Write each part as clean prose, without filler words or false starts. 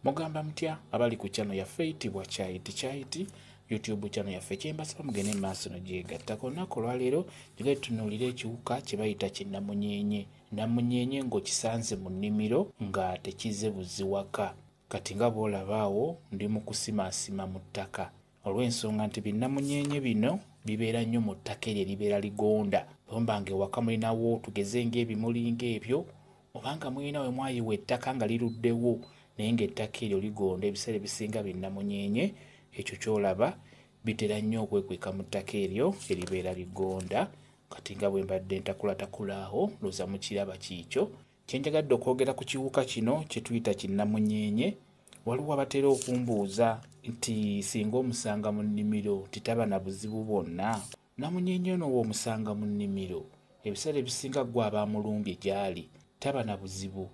Mugamba mutya abali ku channel yaffe eyitibwa Kyayiti YouTube channel yaffe kyembasaba mugende maaso no gyegattako. Olunaku olwaleero tugende tutunuulira ekiwuka kye bayita kinnamunyenye. Namunyenye ng'okisanze mu nnimiro nga tekize buziwaka. Kati nga bw'olaba awo ndi mu kusimaasima mu ttaka olw'ensonga nti binnamunyenye bino bibeera nnyo mu ttaka eryo eribeera ligonda. Bwemba ng'ewaka mulinawo tugeze ng'ebimuli ng'ebyo obanga mulina we mwayiwa ettaka nga liruddewo naye ng'ettaka eryo ligonda, ebiseera ebisinga binnamunyenye ekyo ky'olaba bitera nnyo okwekweka mu ttaka eryo eribeera ligonda. Kati nga bwe mbadde ntakulatakula awo looza mu kiraba kiikyo. Kye njagadde okwogera ku kiwuka kino kye tuyita kinnamunyenye, waliwo abatera okumbuuza nti singa omusanga mu nnimiro titaba na buzibu bwonna. Namunyenye ono w'omusanga mu nnimiro ebiseera ebisinga ggwe aba mulumbye gy'ali taba na buzibu.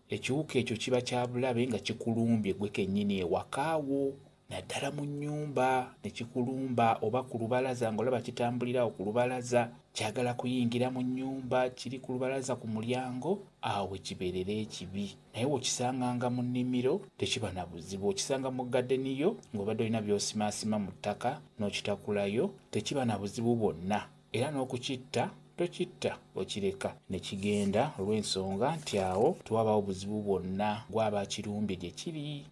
Ekiwuka ekyo kiba kya bulabe nga kikulumbye ggwe kennyini ewakaawo, naddala mu nnyumba ne kikulumba oba ku lubalaza ng'olaba kitambulirawo ku lubalaza, kyagala kuyingira mu nnyumba kiri ku lubalaza ku mulyango, awo kibeerera ekibi. Naye w'okisanganga mu nnimiro tekiba na buzibu. Okisanga mu gadeni yo ng'obadde olina by'osimaasima mu ttaka n'okitakulayo tekiba na buzibu bwonna. Era n'okukitta tokitta, okireka ne kigenda olw'ensonga nti awo tewabaawo buzibu bwonna, gwaba akirumbye gye kiri.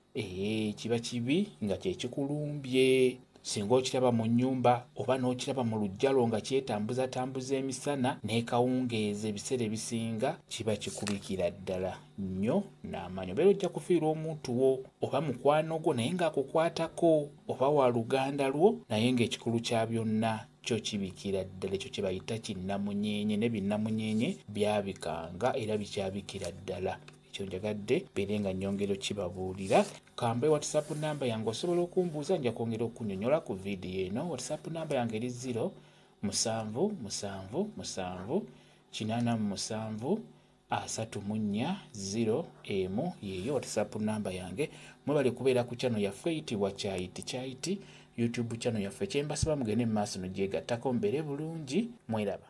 Kiba kibi nga kye kikulumbye. Singa okiraba mu nnyumba oba n'okiraba mu lujjalo nga kyetambuzatambuza emisana n'ekawungeeza, ebiseera ebisinga kiba kikubikira ddala nnyo n'amaanyi. Obeera ojja kufiirwa omuntu wo oba mukwano gwo naye ng'akukwatako, oba wa luganda lwo naye ng'ekikulu kya byonna kyo kibikira ddala. Ekyo kye bayita kinnamunyenye, ne binnamunyenye byabikanga era bikyabikira ddala. Ekyo njagadde mbeere nga nnyongera kibabuulira. Kambe WhatsApp namba yange osobola okumbuuza, nja kwongera okunnyonnyola ku vidiyo eno. WhatsApp namba yange eri 07778734 yeeyo WhatsApp namba yange. Mwebale kubeera ku channel yaffe eyitibwa Kyayiti YouTube channel yaffe. Kyembasaba mugende mu maaso no gyegattako, mbeere bulungi, mweraba.